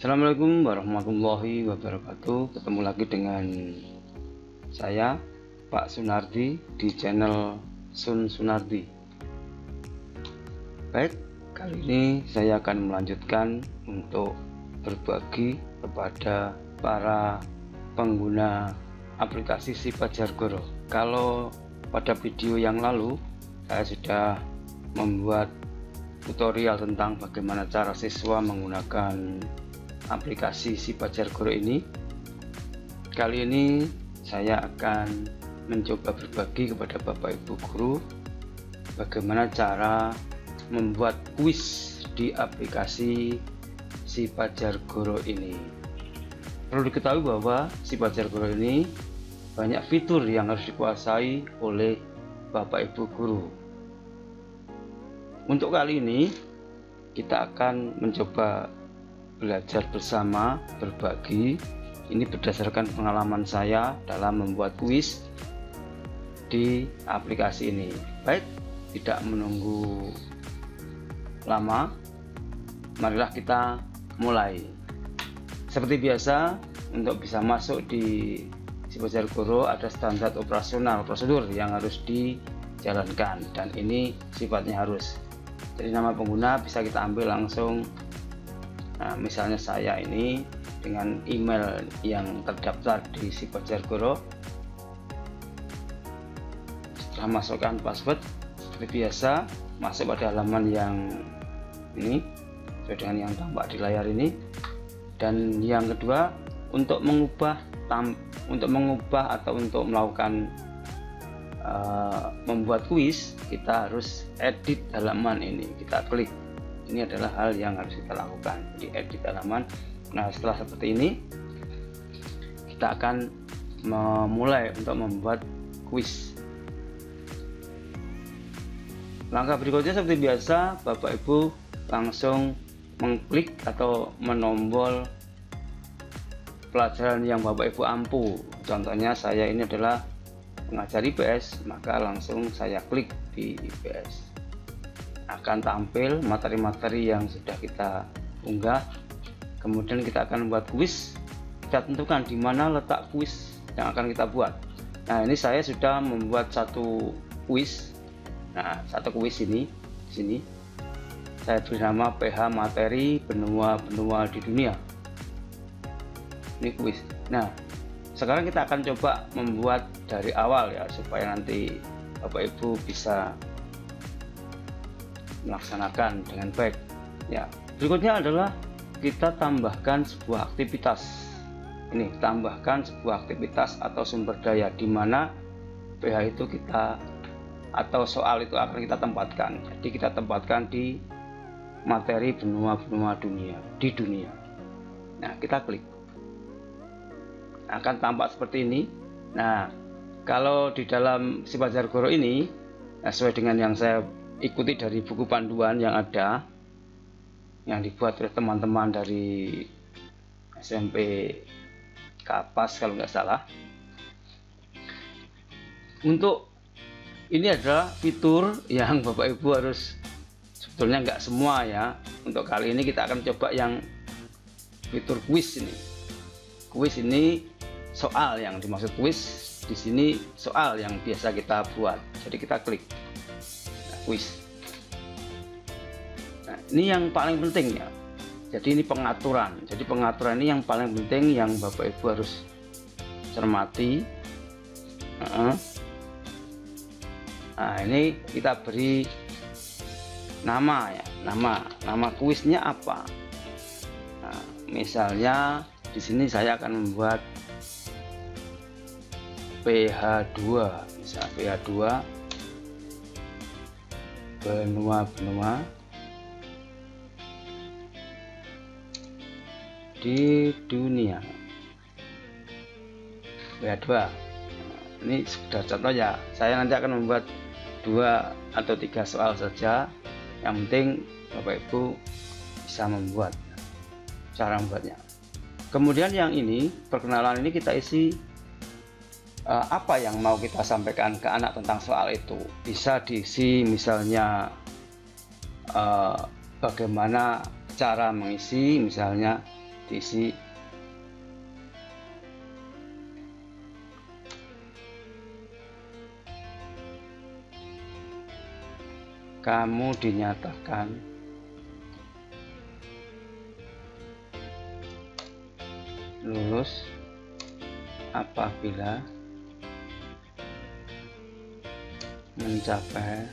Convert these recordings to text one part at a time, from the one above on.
Assalamualaikum warahmatullahi wabarakatuh. Ketemu lagi dengan saya Pak Sunardi di channel Sun Sunardi. Baik, kali ini saya akan melanjutkan untuk berbagi kepada para pengguna aplikasi Sipajar Guru. Kalau pada video yang lalu saya sudah membuat tutorial tentang bagaimana cara siswa menggunakan aplikasi Sipajar Guru ini. Kali ini saya akan mencoba berbagi kepada Bapak Ibu guru bagaimana cara membuat kuis di aplikasi Sipajar Guru ini. Perlu diketahui bahwa Sipajar Guru ini banyak fitur yang harus dikuasai oleh Bapak Ibu guru. Untuk kali ini kita akan mencoba belajar bersama, berbagi. Ini berdasarkan pengalaman saya dalam membuat kuis di aplikasi ini. Baik, tidak menunggu lama, marilah kita mulai. Seperti biasa, untuk bisa masuk di Sipajar Guru ada standar operasional prosedur yang harus dijalankan, dan ini sifatnya harus. Jadi nama pengguna bisa kita ambil langsung. Nah, misalnya saya ini dengan email yang terdaftar di Sipajar Guru. Setelah masukkan password seperti biasa, masuk pada halaman yang ini sesuai dengan yang tampak di layar ini. Dan yang kedua, untuk mengubah atau untuk melakukan membuat kuis, kita harus edit halaman ini. Kita klik. Ini adalah hal yang harus kita lakukan, di edit halaman. Nah, setelah seperti ini kita akan memulai untuk membuat kuis. Langkah berikutnya seperti biasa, Bapak Ibu langsung mengklik atau menombol pelajaran yang Bapak Ibu ampu. Contohnya saya ini adalah pengajar IPS, maka langsung saya klik di IPS. Akan tampil materi-materi yang sudah kita unggah. Kemudian kita akan membuat kuis. Kita tentukan di mana letak kuis yang akan kita buat. Nah, ini saya sudah membuat satu kuis. Nah, satu kuis ini di sini saya beri nama PH materi benua-benua di dunia. Ini kuis. Nah, sekarang kita akan coba membuat dari awal ya, supaya nanti Bapak Ibu bisa melaksanakan dengan baik ya. Berikutnya adalah kita tambahkan sebuah aktivitas. Ini tambahkan sebuah aktivitas atau sumber daya di mana PH itu kita atau soal itu akan kita tempatkan. Jadi kita tempatkan di materi benua-benua dunia, di dunia. Nah, kita klik, akan tampak seperti ini. Nah, kalau di dalam Sipajar Guru ini, sesuai dengan yang saya ikuti dari buku panduan yang ada, yang dibuat oleh teman-teman dari SMP Kapas kalau nggak salah. Untuk ini adalah fitur yang Bapak Ibu harus, sebetulnya nggak semua ya. Untuk kali ini kita akan coba yang fitur kuis ini. Kuis ini soal, yang dimaksud kuis di sini soal yang biasa kita buat. Jadi kita klik kuis. Nah, ini yang paling penting ya. Jadi ini pengaturan. Jadi pengaturan ini yang paling penting yang Bapak Ibu harus cermati. Nah, ini kita beri nama ya. Nama kuisnya apa? Nah, misalnya di sini saya akan membuat PH2, misal PH2 benua-benua di dunia. PH2. Ini sudah contoh ya. Saya nanti akan membuat 2 atau 3 soal saja. Yang penting Bapak Ibu bisa membuat cara membuatnya. Kemudian yang ini, perkenalan ini kita isi apa yang mau kita sampaikan ke anak tentang soal itu. Bisa diisi misalnya bagaimana cara mengisi, misalnya diisi. Kamu dinyatakan lulus apabila mencapai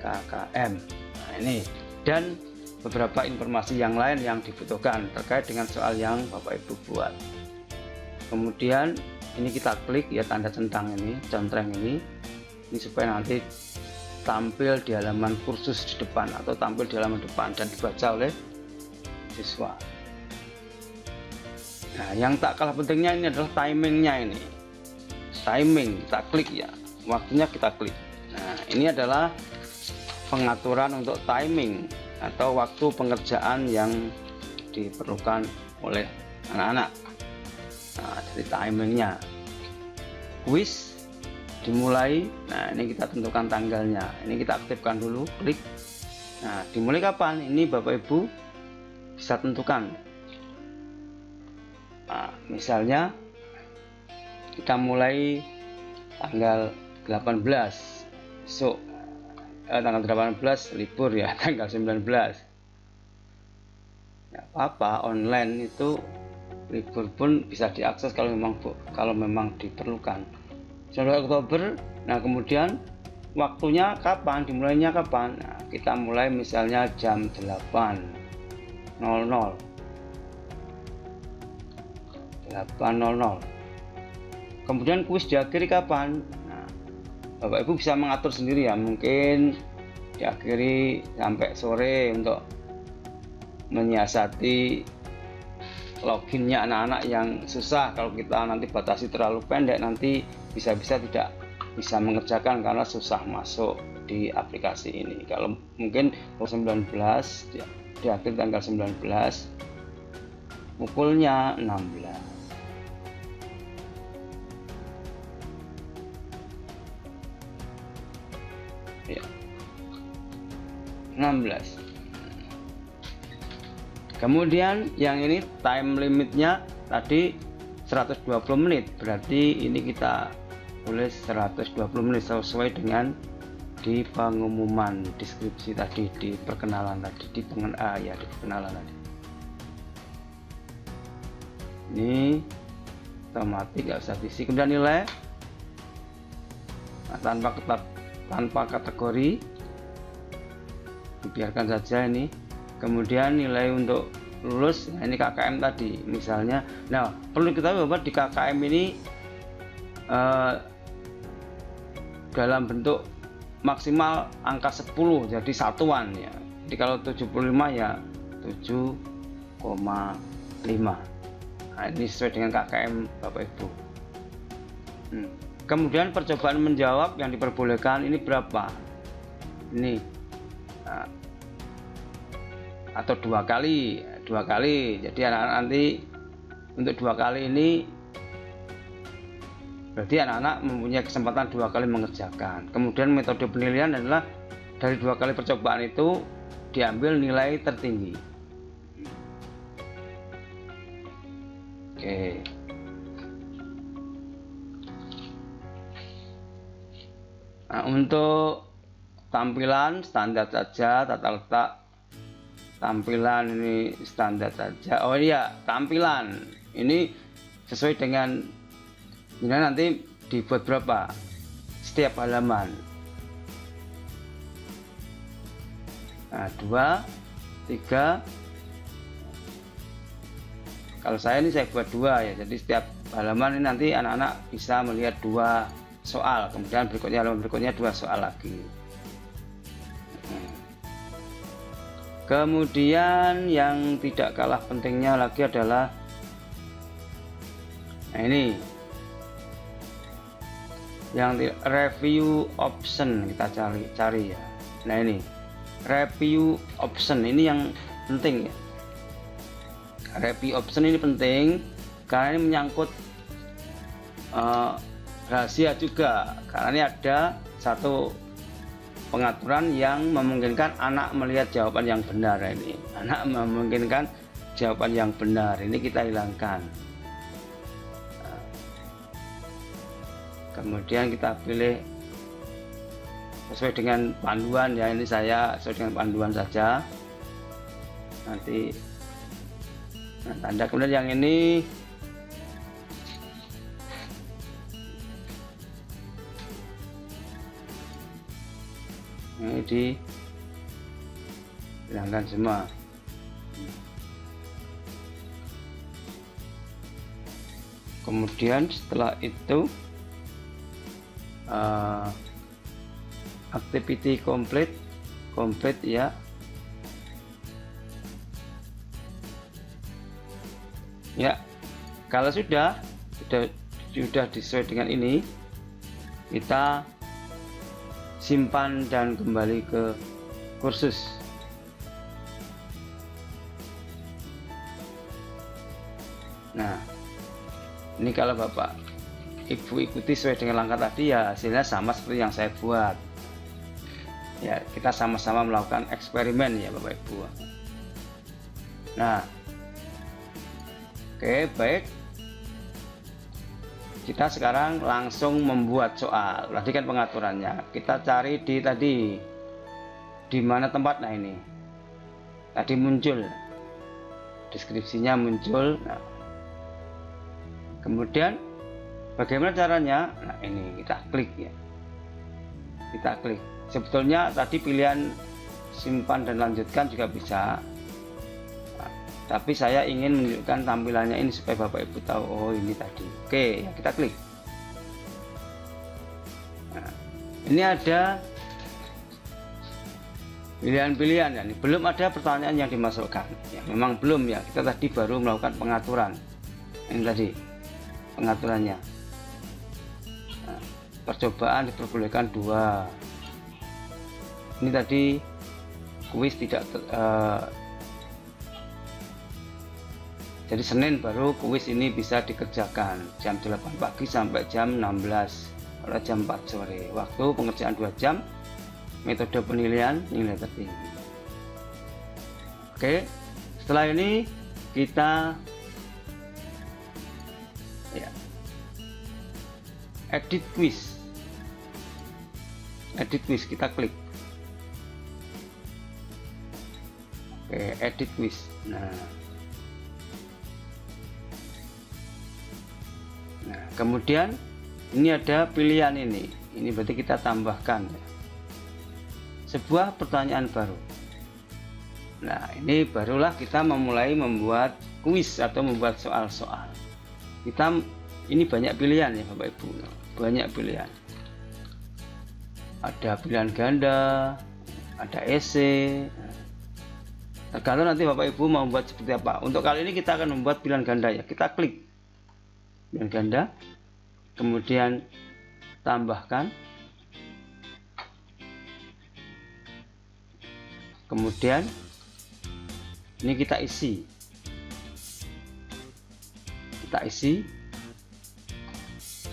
KKM. Nah, ini dan beberapa informasi yang lain yang dibutuhkan terkait dengan soal yang Bapak Ibu buat. Kemudian ini kita klik ya tanda centang ini, centreng ini supaya nanti tampil di halaman kursus di depan atau tampil di halaman depan dan dibaca oleh siswa. Nah, yang tak kalah pentingnya ini adalah timingnya ini. Timing kita klik ya, waktunya kita klik. Nah, ini adalah pengaturan untuk timing atau waktu pengerjaan yang diperlukan oleh anak-anak. Nah, dari timingnya, kuis dimulai. Nah, ini kita tentukan tanggalnya. Ini kita aktifkan dulu, klik. Nah, dimulai kapan? Ini Bapak Ibu bisa tentukan. Nah, misalnya kita mulai tanggal 18 besok, tanggal 18 libur ya, tanggal 19 nggak apa-apa, online itu libur pun bisa diakses kalau memang diperlukan. 1 Oktober, nah kemudian waktunya kapan, dimulainya kapan? Nah, kita mulai misalnya jam 8.00. Kemudian kuis diakhiri kapan? Nah, Bapak Ibu bisa mengatur sendiri ya, mungkin diakhiri sampai sore untuk menyiasati loginnya anak-anak yang susah. Kalau kita nanti batasi terlalu pendek, nanti bisa-bisa tidak bisa mengerjakan karena susah masuk di aplikasi ini. Kalau mungkin 19 di akhir tanggal 19 pukulnya 16. Ya, 16. Kemudian yang ini time limitnya tadi 120 menit, berarti ini kita tulis 120 menit sesuai dengan di pengumuman deskripsi tadi, di perkenalan tadi, di perkenalan tadi. Ini otomatis nggak usah diisi. Kemudian nilai, nah, tanpa kategori, dibiarkan saja ini. Kemudian nilai untuk lulus, nah ini KKM tadi misalnya. Nah, perlu diketahui bahwa di KKM ini dalam bentuk maksimal angka 10, jadi satuan ya. Jadi kalau 75 ya 7,5. Nah, ini sesuai dengan KKM Bapak Ibu. Kemudian percobaan menjawab yang diperbolehkan ini berapa? Ini atau 2 kali. Jadi anak-anak nanti untuk 2 kali ini berarti anak-anak mempunyai kesempatan 2 kali mengerjakan. Kemudian metode penilaian adalah dari 2 kali percobaan itu diambil nilai tertinggi. Oke. Nah, untuk tampilan standar saja, tata letak tampilan ini standar saja. Oh iya, tampilan ini sesuai dengan ini nanti dibuat berapa setiap halaman. Nah, 2, 3. Kalau saya ini saya buat 2 ya, jadi setiap halaman ini nanti anak-anak bisa melihat 2 soal, kemudian halaman berikutnya 2 soal lagi. Kemudian yang tidak kalah pentingnya lagi adalah ini yang review option, kita cari ya. Nah, ini review option ini yang penting ya. Review option ini penting karena ini menyangkut rahasia juga, karena ini ada satu pengaturan yang memungkinkan anak melihat jawaban yang benar. Ini anak memungkinkan jawaban yang benar. Ini kita hilangkan. Kemudian kita pilih sesuai dengan panduan ya. Ini saya sesuai dengan panduan saja. Nanti tanda. Kemudian yang ini dihilangkan semua. Kemudian setelah itu activity complete ya. Ya, kalau sudah sesuai dengan ini, kita simpan dan kembali ke kursus. Nah, ini kalau Bapak Ibu ikuti sesuai dengan langkah tadi ya, hasilnya sama seperti yang saya buat. Ya, kita sama-sama melakukan eksperimen ya Bapak Ibu. Nah, oke, baik. Kita sekarang langsung membuat soal. Tadi kan pengaturannya. Kita cari di mana tempat. Nah, ini. Tadi muncul. Deskripsinya muncul. Nah, kemudian bagaimana caranya? Nah, ini kita klik ya. Kita klik. Sebetulnya tadi pilihan simpan dan lanjutkan juga bisa. Tapi saya ingin menunjukkan tampilannya ini supaya Bapak Ibu tahu, oh ini tadi. Oke, ya kita klik. Nah, ini ada pilihan-pilihan ya. Ini belum ada pertanyaan yang dimasukkan. Ya, memang belum ya. Kita tadi baru melakukan pengaturan. Ini tadi pengaturannya. Nah, percobaan diperbolehkan 2. Ini tadi kuis tidak jadi Senin baru kuis ini bisa dikerjakan jam 8 pagi sampai jam 16 atau jam 4 sore. Waktu pengerjaan 2 jam. Metode penilaian nilai tertinggi. Oke, setelah ini kita ya, edit quiz. Edit quiz kita klik. Oke, edit quiz. Nah, kemudian ini ada pilihan ini. Ini berarti kita tambahkan ya, sebuah pertanyaan baru. Nah, ini barulah kita memulai membuat kuis atau membuat soal-soal. Ini banyak pilihan ya Bapak Ibu. Banyak pilihan. Ada pilihan ganda, ada esai. Tergantung nanti Bapak Ibu mau membuat seperti apa. Untuk kali ini kita akan membuat pilihan ganda ya. Kita klik pilihan ganda, kemudian tambahkan, kemudian ini kita isi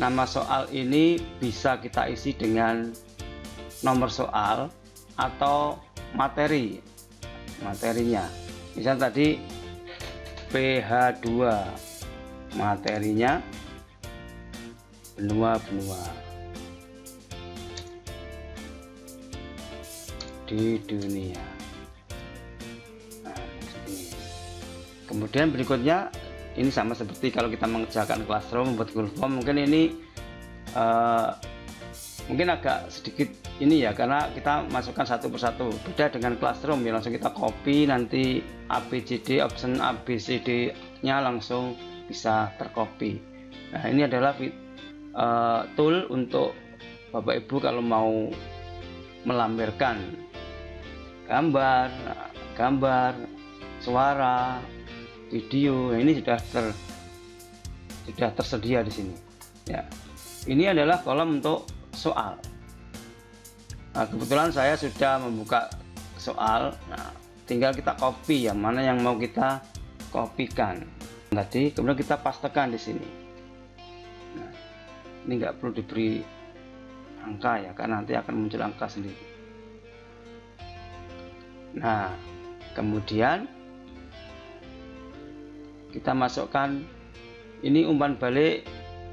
nama soal. Ini bisa kita isi dengan nomor soal atau materinya. Misal tadi PH2, materinya benua-benua di dunia. Nah, kemudian berikutnya ini sama seperti kalau kita mengerjakan classroom, membuat Google Form. Mungkin ini mungkin agak sedikit ini ya, karena kita masukkan satu persatu. Beda dengan classroom ya, langsung kita copy, nanti ABCD, option ABCD nya langsung bisa tercopy. Nah, ini adalah tool untuk Bapak Ibu kalau mau melampirkan gambar, suara, video. Nah, ini sudah tersedia di sini. Ya, ini adalah kolom untuk soal. Nah, kebetulan saya sudah membuka soal. Nah, tinggal kita copy yang mana yang mau kita kopikan tadi, kemudian kita pastekan di sini. Nah, ini nggak perlu diberi angka ya, karena nanti akan muncul angka sendiri. Nah, kemudian kita masukkan, ini umpan balik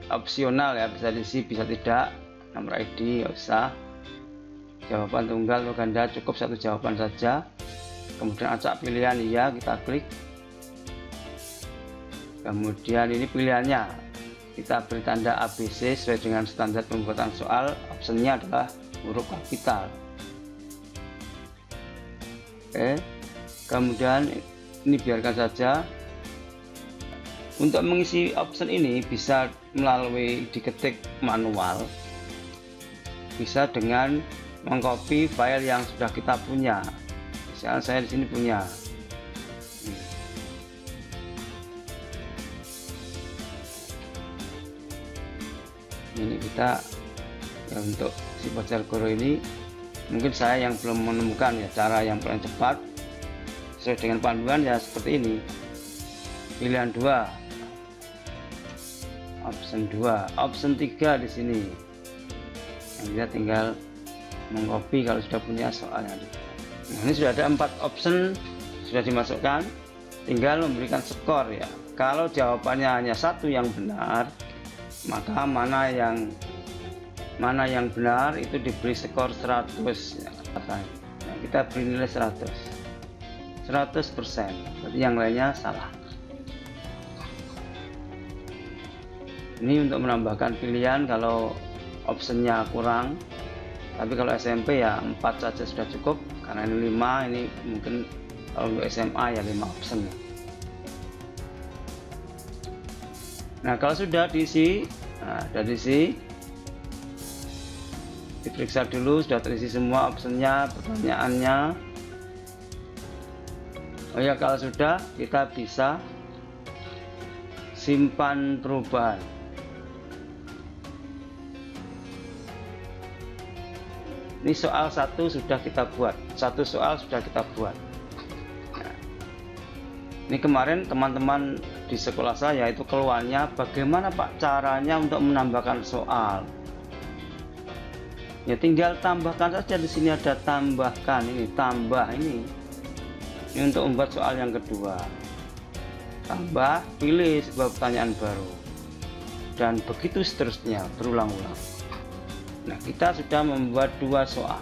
opsional ya, bisa diisi bisa tidak, nomor ID nggak usah, jawaban tunggal atau ganda cukup satu jawaban saja, kemudian acak pilihan iya, kita klik, kemudian ini pilihannya, kita beri tanda ABC sesuai dengan standar pembuatan soal, optionnya adalah huruf kapital. Oke, kemudian ini biarkan saja. Untuk mengisi option ini bisa melalui diketik manual, bisa dengan mengcopy file yang sudah kita punya. Misalnya saya di sini punya. Ini kita ya, untuk si Pajargoro ini mungkin saya yang belum menemukan ya cara yang paling cepat sesuai dengan panduan ya seperti ini. Pilihan 2, option 2, option 3 di sini. Yang kita tinggal mengcopy kalau sudah punya soalnya. Nah, ini sudah ada 4 option sudah dimasukkan, tinggal memberikan skor ya. Kalau jawabannya hanya satu yang benar, maka mana yang benar itu diberi skor 100 ya. Nah, kita beri nilai 100%, berarti yang lainnya salah. Ini untuk menambahkan pilihan kalau optionnya kurang, tapi kalau SMP ya 4 saja sudah cukup, karena ini 5, ini mungkin kalau untuk SMA ya 5 option. Nah kalau sudah diisi, diperiksa dulu sudah terisi semua optionnya, pertanyaannya. Oh ya, kalau sudah, kita bisa simpan perubahan. Ini soal 1 sudah kita buat, satu soal sudah kita buat. Nah, ini kemarin teman-teman di sekolah saya itu keluhannya, bagaimana Pak caranya untuk menambahkan soal? Ya tinggal tambahkan saja, di sini ada tambahkan, ini tambah ini untuk membuat soal yang kedua. Tambah, pilih sebuah pertanyaan baru, dan begitu seterusnya berulang-ulang. Nah, kita sudah membuat 2 soal.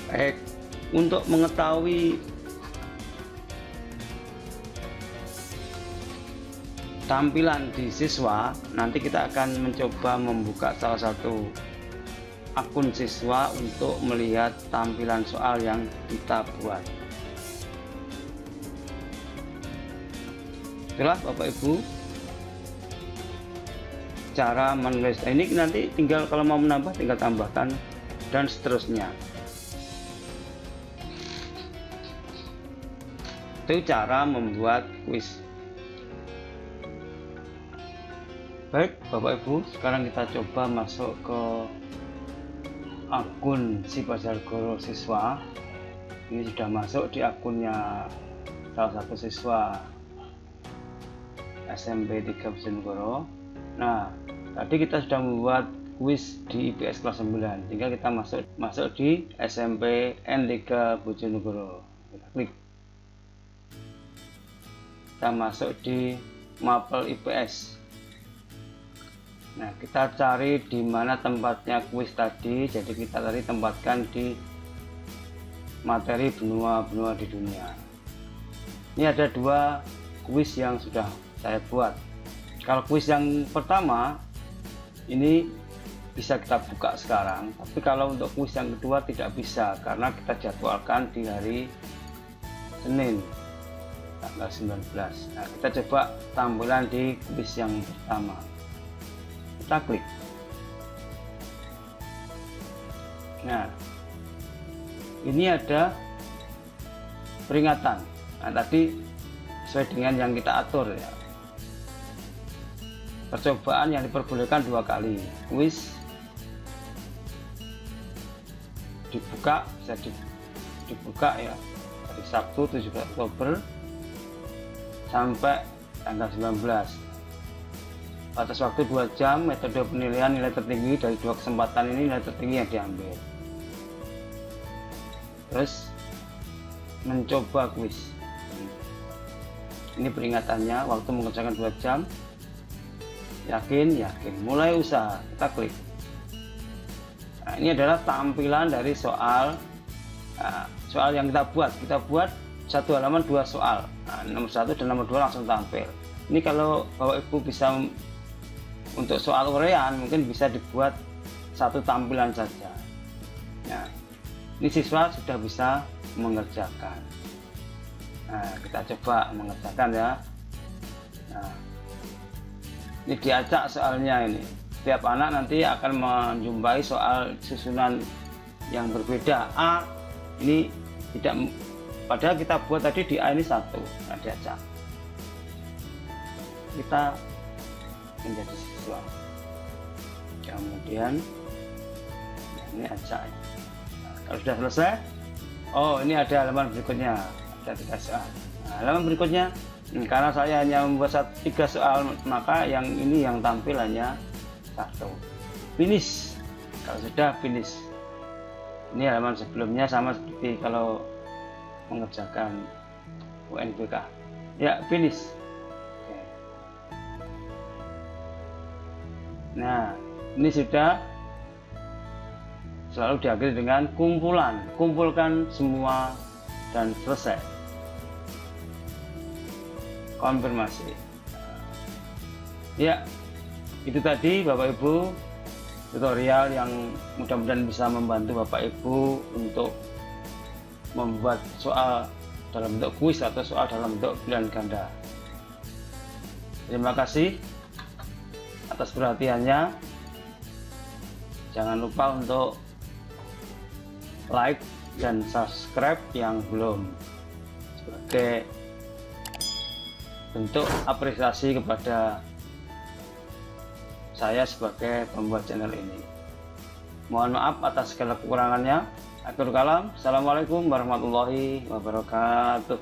Baik, untuk mengetahui tampilan di siswa, nanti kita akan mencoba membuka salah satu akun siswa untuk melihat tampilan soal yang kita buat. Itulah Bapak Ibu cara menulis. Ini nanti tinggal kalau mau menambah tinggal tambahkan dan seterusnya. Itu cara membuat kuis. Baik Bapak Ibu, sekarang kita coba masuk ke akun si Pajargoro siswa. Ini sudah masuk di akunnya salah satu siswa SMP 3 Bojonegoro. Nah, tadi kita sudah membuat kuis di IPS kelas 9, tinggal kita masuk di SMP N3 Bojonegoro. Kita klik. Kita masuk di mapel IPS. Nah, kita cari di mana tempatnya kuis tadi. Jadi kita tadi tempatkan di materi benua-benua di dunia. Ini ada 2 kuis yang sudah saya buat. Kalau kuis yang pertama ini bisa kita buka sekarang, tapi kalau untuk kuis yang kedua tidak bisa karena kita jadwalkan di hari Senin tanggal 19. Nah, kita coba tampilan di kuis yang pertama. Kita klik. Nah, ini ada peringatan. Nah, tadi sesuai dengan yang kita atur ya. Percobaan yang diperbolehkan 2 kali. Kuis dibuka, bisa dibuka ya dari Sabtu 17 Oktober sampai tanggal 19. Batas waktu 2 jam. Metode penilaian nilai tertinggi dari 2 kesempatan ini, nilai tertinggi yang diambil. Terus mencoba kuis. Ini peringatannya, waktu mengerjakan 2 jam. Yakin, mulai usaha, kita klik. Nah, ini adalah tampilan dari soal yang kita buat 1 halaman 2 soal. Nah, nomor 1 dan nomor 2 langsung tampil. Ini kalau Bapak Ibu bisa untuk soal uraian mungkin bisa dibuat 1 tampilan saja. Nah, ini siswa sudah bisa mengerjakan. Nah, kita coba mengerjakan ya. Nah, ini diacak soalnya ini. Setiap anak nanti akan menjumpai soal susunan yang berbeda. A ini tidak, padahal kita buat tadi di A ini 1. Nah, diacak. Kita menjadi siswa. Kemudian ini acak. Nah, kalau sudah selesai, oh ini ada halaman berikutnya. Ada 3 soal. Nah, halaman berikutnya, karena saya hanya membuat 3 soal, maka yang ini yang tampil hanya 1. Finish. Kalau sudah finish. Ini halaman sebelumnya sama seperti kalau mengerjakan UNBK. Ya, finish. Oke. Nah, ini sudah selalu diakhiri dengan kumpulan. Kumpulkan semua dan selesai. Konfirmasi. Ya, itu tadi Bapak Ibu tutorial yang mudah-mudahan bisa membantu Bapak Ibu untuk membuat soal dalam bentuk kuis atau soal dalam bentuk pilihan ganda. Terima kasih atas perhatiannya. Jangan lupa untuk like dan subscribe yang belum, sebagai bentuk apresiasi kepada saya sebagai pembuat channel ini. Mohon maaf atas segala kekurangannya. Akhirul kalam, assalamualaikum warahmatullahi wabarakatuh.